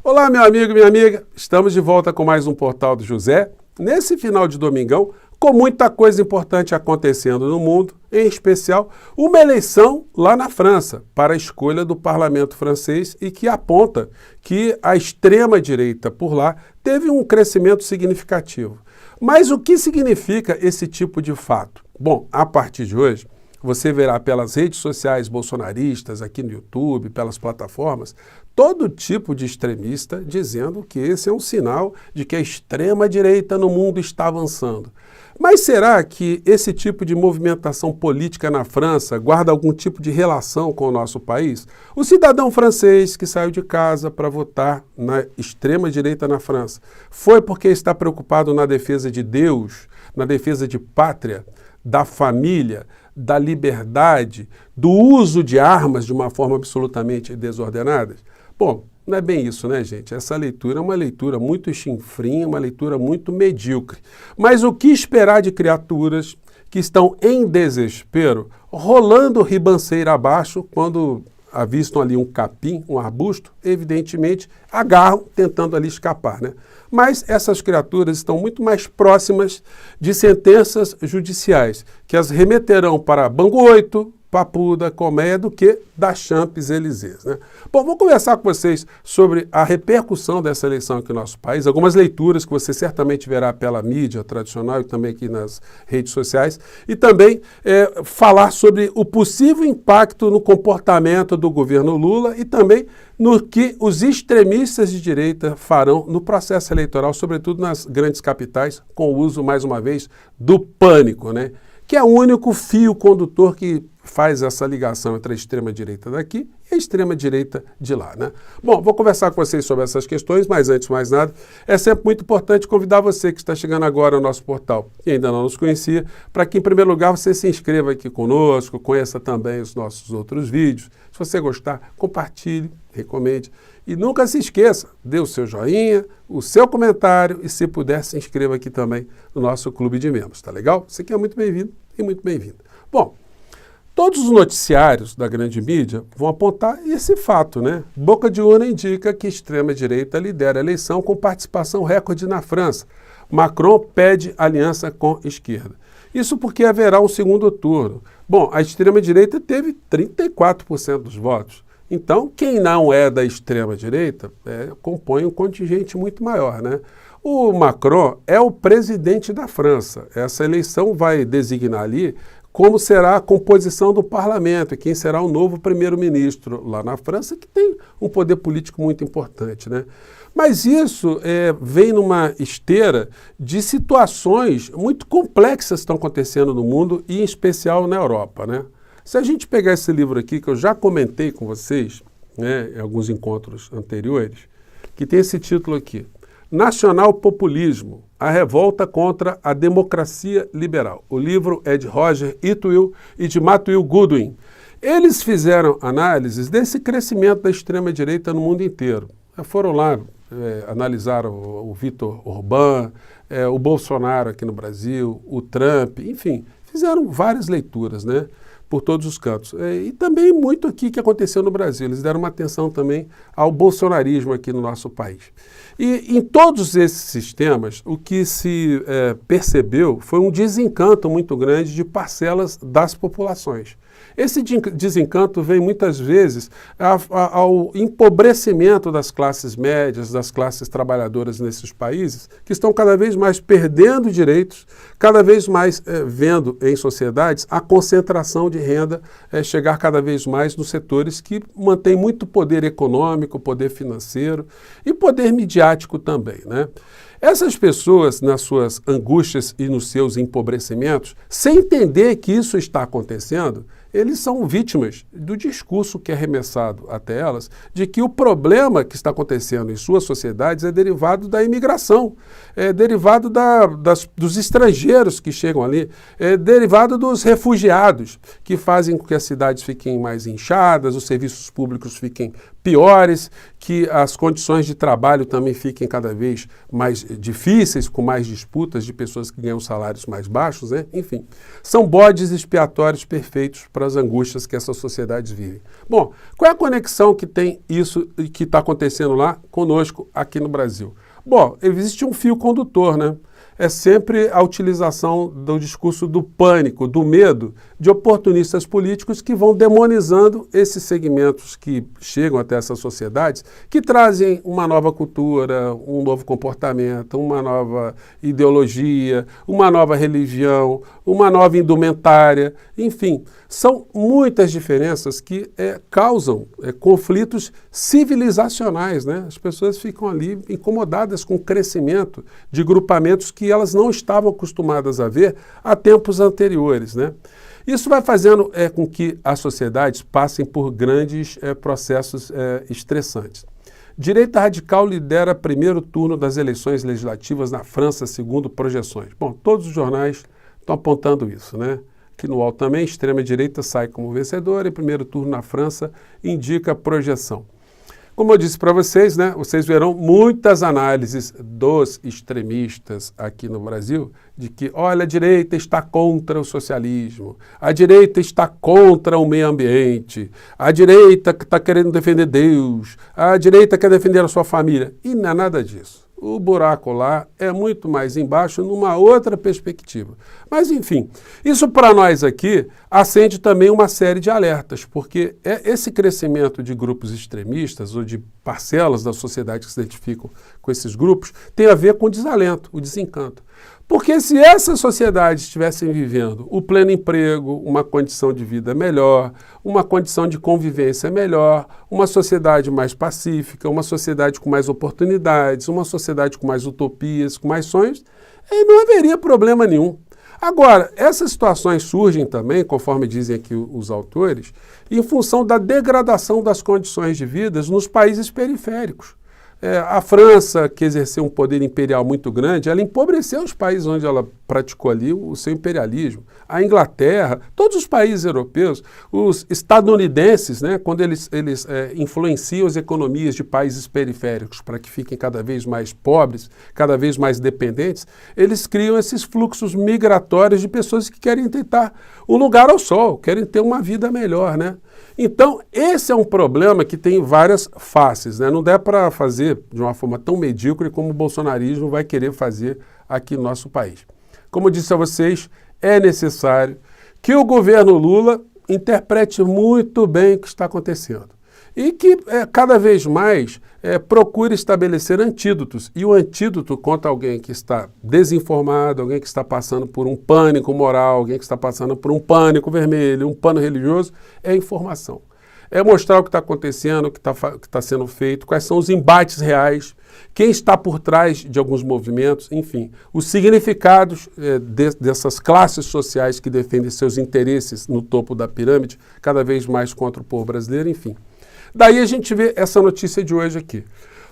Olá, meu amigo e minha amiga, estamos de volta com mais um Portal do José. Nesse final de domingão, com muita coisa importante acontecendo no mundo, em especial uma eleição lá na França para a escolha do parlamento francês e que aponta que a extrema-direita por lá teve um crescimento significativo. Mas o que significa esse tipo de fato? Bom, a partir de hoje, você verá pelas redes sociais bolsonaristas, aqui no YouTube, pelas plataformas, todo tipo de extremista dizendo que esse é um sinal de que a extrema-direita no mundo está avançando. Mas será que esse tipo de movimentação política na França guarda algum tipo de relação com o nosso país? O cidadão francês que saiu de casa para votar na extrema-direita na França foi porque está preocupado na defesa de Deus, na defesa de pátria, da família, da liberdade, do uso de armas de uma forma absolutamente desordenada? Bom, não é bem isso, né, gente? Essa leitura é uma leitura muito chinfrinha, uma leitura muito medíocre. Mas o que esperar de criaturas que estão em desespero, rolando ribanceira abaixo, quando avistam ali um capim, um arbusto, evidentemente agarram, tentando ali escapar, né? Mas essas criaturas estão muito mais próximas de sentenças judiciais, que as remeterão para Bangu 8, Papuda, Colmeia, do que da Champs-Élysées, né? Bom, vou conversar com vocês sobre a repercussão dessa eleição aqui no nosso país, algumas leituras que você certamente verá pela mídia tradicional e também aqui nas redes sociais, e também falar sobre o possível impacto no comportamento do governo Lula e também no que os extremistas de direita farão no processo eleitoral, sobretudo nas grandes capitais, com o uso, mais uma vez, do pânico, né? Que é o único fio condutor que faz essa ligação entre a extrema-direita daqui e a extrema-direita de lá, né? Bom, vou conversar com vocês sobre essas questões, mas antes de mais nada, é sempre muito importante convidar você que está chegando agora ao nosso portal e ainda não nos conhecia, para que, em primeiro lugar, você se inscreva aqui conosco, conheça também os nossos outros vídeos. Se você gostar, compartilhe, recomende. E nunca se esqueça, dê o seu joinha, o seu comentário e, se puder, se inscreva aqui também no nosso clube de membros, tá legal? Você aqui é muito bem-vindo e muito bem-vindo. Bom, todos os noticiários da grande mídia vão apontar esse fato, né? Boca de urna indica que a extrema-direita lidera a eleição com participação recorde na França. Macron pede aliança com a esquerda. Isso porque haverá um segundo turno. Bom, a extrema-direita teve 34% dos votos. Então, quem não é da extrema-direita compõe um contingente muito maior, né? O Macron é o presidente da França. Essa eleição vai designar ali como será a composição do parlamento e quem será o novo primeiro-ministro lá na França, que tem um poder político muito importante, né? Mas isso vem numa esteira de situações muito complexas que estão acontecendo no mundo e em especial na Europa, né? Se a gente pegar esse livro aqui, que eu já comentei com vocês, né, em alguns encontros anteriores, que tem esse título aqui, Nacional Populismo, a revolta contra a democracia liberal. O livro é de Roger Itwill e de Matthew Goodwin. Eles fizeram análises desse crescimento da extrema-direita no mundo inteiro. Foram lá, analisaram o Viktor Orbán, o Bolsonaro aqui no Brasil, o Trump, enfim, fizeram várias leituras, né, por todos os cantos. E também muito aqui que aconteceu no Brasil. Eles deram uma atenção também ao bolsonarismo aqui no nosso país. E em todos esses sistemas, o que se percebeu foi um desencanto muito grande de parcelas das populações. Esse desencanto vem muitas vezes ao empobrecimento das classes médias, das classes trabalhadoras nesses países, que estão cada vez mais perdendo direitos, cada vez mais vendo em sociedades a concentração de renda chegar cada vez mais nos setores que mantêm muito poder econômico, poder financeiro e poder midiático também, né? Essas pessoas, nas suas angústias e nos seus empobrecimentos, sem entender que isso está acontecendo, eles são vítimas do discurso que é arremessado até elas, de que o problema que está acontecendo em suas sociedades é derivado da imigração, é derivado dos estrangeiros que chegam ali, é derivado dos refugiados, que fazem com que as cidades fiquem mais inchadas, os serviços públicos fiquem piores, que as condições de trabalho também fiquem cada vez mais difíceis, com mais disputas de pessoas que ganham salários mais baixos, né? Enfim, são bodes expiatórios perfeitos para as angústias que essas sociedades vivem. Bom, qual é a conexão que tem isso que está acontecendo lá conosco aqui no Brasil? Bom, existe um fio condutor, né? É sempre a utilização do discurso do pânico, do medo, de oportunistas políticos que vão demonizando esses segmentos que chegam até essas sociedades, que trazem uma nova cultura, um novo comportamento, uma nova ideologia, uma nova religião, uma nova indumentária, enfim. São muitas diferenças que causam conflitos civilizacionais, né? As pessoas ficam ali incomodadas com o crescimento de grupamentos que elas não estavam acostumadas a ver há tempos anteriores, né? Isso vai fazendo com que as sociedades passem por grandes processos estressantes. Direita radical lidera primeiro turno das eleições legislativas na França, segundo projeções. Bom, todos os jornais estão apontando isso, né? Aqui no UOL também, extrema-direita sai como vencedora e primeiro turno na França indica projeção. Como eu disse para vocês, né, vocês verão muitas análises dos extremistas aqui no Brasil de que, olha, a direita está contra o socialismo, a direita está contra o meio ambiente, a direita está querendo defender Deus, a direita quer defender a sua família. E não é nada disso. O buraco lá é muito mais embaixo, numa outra perspectiva. Mas, enfim, isso para nós aqui acende também uma série de alertas, porque esse crescimento de grupos extremistas ou de parcelas da sociedade que se identificam com esses grupos tem a ver com o desalento, o desencanto. Porque se essas sociedades estivessem vivendo o pleno emprego, uma condição de vida melhor, uma condição de convivência melhor, uma sociedade mais pacífica, uma sociedade com mais oportunidades, uma sociedade com mais utopias, com mais sonhos, não haveria problema nenhum. Agora, essas situações surgem também, conforme dizem aqui os autores, em função da degradação das condições de vida nos países periféricos. A França, que exerceu um poder imperial muito grande, ela empobreceu os países onde ela praticou ali o seu imperialismo. A Inglaterra, todos os países europeus, os estadunidenses, né, quando eles influenciam as economias de países periféricos para que fiquem cada vez mais pobres, cada vez mais dependentes, eles criam esses fluxos migratórios de pessoas que querem tentar um lugar ao sol, querem ter uma vida melhor, né? Então, esse é um problema que tem várias faces, né? Não dá para fazer de uma forma tão medíocre como o bolsonarismo vai querer fazer aqui no nosso país. Como eu disse a vocês, é necessário que o governo Lula interprete muito bem o que está acontecendo e que cada vez mais procure estabelecer antídotos. E o antídoto contra alguém que está desinformado, alguém que está passando por um pânico moral, alguém que está passando por um pânico vermelho, um pânico religioso, é informação. É mostrar o que está acontecendo, o que está sendo feito, quais são os embates reais, quem está por trás de alguns movimentos, enfim, os significados dessas classes sociais que defendem seus interesses no topo da pirâmide, cada vez mais contra o povo brasileiro, enfim. Daí a gente vê essa notícia de hoje aqui.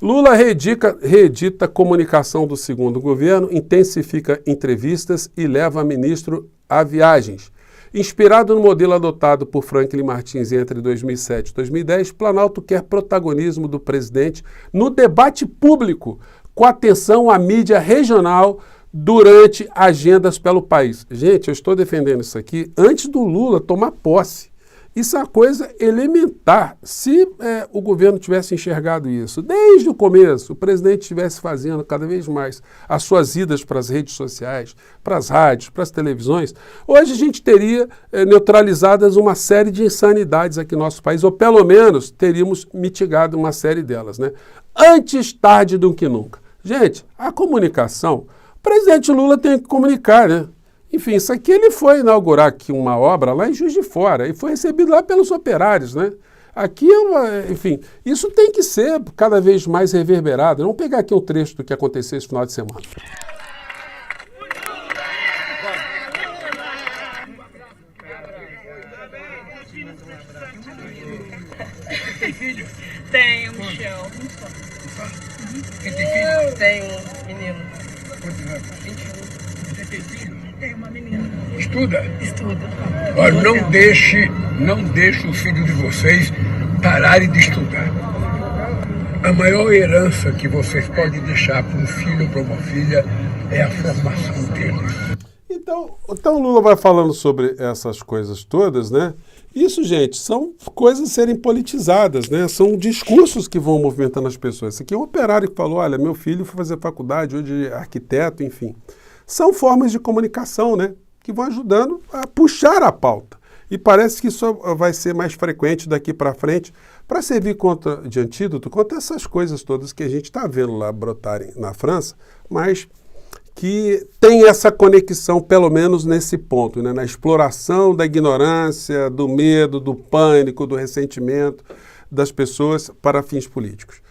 Lula reedita comunicação do segundo governo, intensifica entrevistas e leva ministro a viagens. Inspirado no modelo adotado por Franklin Martins entre 2007 e 2010, Planalto quer protagonismo do presidente no debate público, com atenção à mídia regional durante agendas pelo país. Gente, eu estou defendendo isso aqui antes do Lula tomar posse. Isso é uma coisa elementar. Se o governo tivesse enxergado isso desde o começo, o presidente estivesse fazendo cada vez mais as suas idas para as redes sociais, para as rádios, para as televisões, hoje a gente teria neutralizadas uma série de insanidades aqui no nosso país, ou pelo menos teríamos mitigado uma série delas, né? Antes tarde do que nunca. Gente, a comunicação, o presidente Lula tem que comunicar, né? Enfim, isso aqui ele foi inaugurar aqui uma obra lá em Juiz de Fora e foi recebido lá pelos operários, né? Aqui, enfim, isso tem que ser cada vez mais reverberado. Vamos pegar aqui um trecho do que aconteceu esse final de semana. Tem filho? Tenho, Michel. Quem tem filho? Tenho um menino. Quantos anos? 21. Você tem filho? Tenho uma menina. Estuda? Estuda. Olha, não deixe o filho de vocês pararem de estudar. A maior herança que vocês podem deixar para um filho ou para uma filha é a formação deles. Então o Lula vai falando sobre essas coisas todas, né? Isso, gente, são coisas a serem politizadas, né? São discursos que vão movimentando as pessoas. Esse aqui é um operário que falou, olha, meu filho foi fazer faculdade, hoje é arquiteto, enfim. São formas de comunicação, né? Que vão ajudando a puxar a pauta. E parece que isso vai ser mais frequente daqui para frente para servir de antídoto contra essas coisas todas que a gente está vendo lá brotarem na França, mas que tem essa conexão, pelo menos nesse ponto, né? Na exploração da ignorância, do medo, do pânico, do ressentimento das pessoas para fins políticos.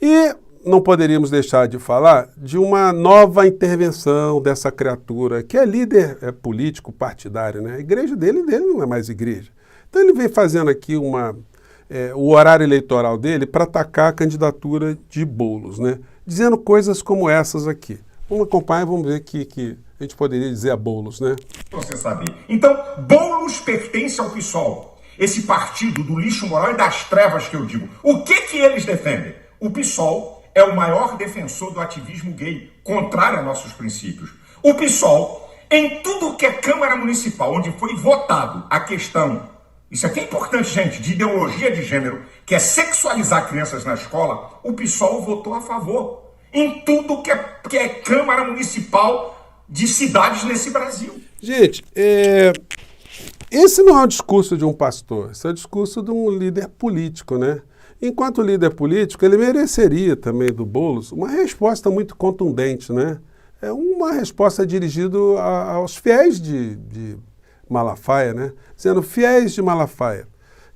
E não poderíamos deixar de falar de uma nova intervenção dessa criatura, que é líder político partidário, né? A igreja dele não é mais igreja. Então ele vem fazendo aqui o horário eleitoral dele para atacar a candidatura de Boulos, né? Dizendo coisas como essas aqui. Vamos acompanhar e vamos ver que a gente poderia dizer a Boulos, né? Você saber. Então, Boulos pertence ao PSOL, esse partido do lixo moral e das trevas que eu digo. O que eles defendem? O PSOL é o maior defensor do ativismo gay, contrário a nossos princípios. O PSOL, em tudo que é Câmara Municipal, onde foi votado a questão, isso aqui é importante, gente, de ideologia de gênero, que é sexualizar crianças na escola, o PSOL votou a favor. Em tudo que é Câmara Municipal de cidades nesse Brasil. Gente, esse não é o discurso de um pastor, esse é o discurso de um líder político, né? Enquanto líder político, ele mereceria também do Boulos uma resposta muito contundente, né? É uma resposta dirigida aos fiéis de Malafaia, né? Dizendo, fiéis de Malafaia.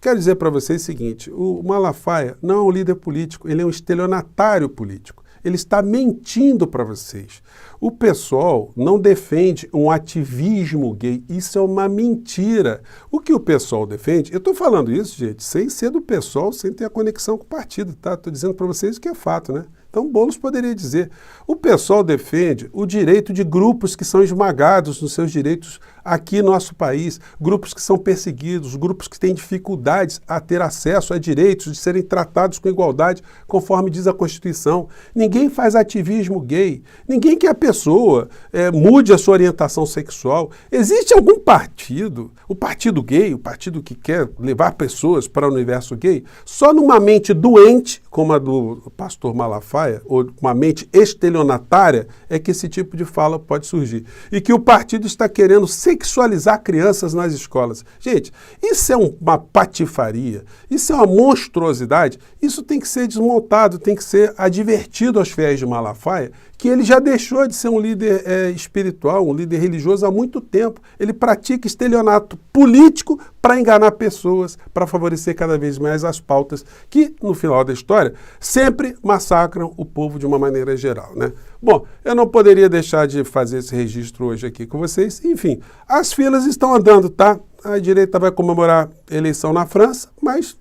Quero dizer para vocês o seguinte, o Malafaia não é um líder político, ele é um estelionatário político. Ele está mentindo para vocês. O PSOL não defende um ativismo gay. Isso é uma mentira. O que o PSOL defende... Eu estou falando isso, gente, sem ser do PSOL, sem ter a conexão com o partido, tá? Estou dizendo para vocês o que é fato, né? Então, Boulos poderia dizer. O PSOL defende o direito de grupos que são esmagados nos seus direitos aqui no nosso país, grupos que são perseguidos, grupos que têm dificuldades a ter acesso a direitos, de serem tratados com igualdade, conforme diz a Constituição. Ninguém faz ativismo gay, ninguém quer a pessoa mude a sua orientação sexual. Existe algum partido, o partido gay, o partido que quer levar pessoas para o universo gay, só numa mente doente, como a do pastor Malafaia, ou uma mente estelionatária, é que esse tipo de fala pode surgir. E que o partido está querendo sexualizar crianças nas escolas. Gente, isso é uma patifaria, isso é uma monstruosidade, isso tem que ser desmontado, tem que ser advertido aos fiéis de Malafaia, que ele já deixou de ser um líder espiritual, um líder religioso há muito tempo. Ele pratica estelionato político para enganar pessoas, para favorecer cada vez mais as pautas que, no final da história, sempre massacram o povo de uma maneira geral, né? Bom, eu não poderia deixar de fazer esse registro hoje aqui com vocês. Enfim, as filas estão andando, tá? A direita vai comemorar a eleição na França, mas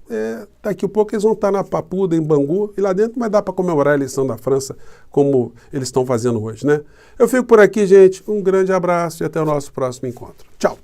daqui a pouco eles vão estar na Papuda, em Bangu, e lá dentro vai dar para comemorar a eleição da França, como eles estão fazendo hoje, né? Eu fico por aqui, gente. Um grande abraço e até o nosso próximo encontro. Tchau!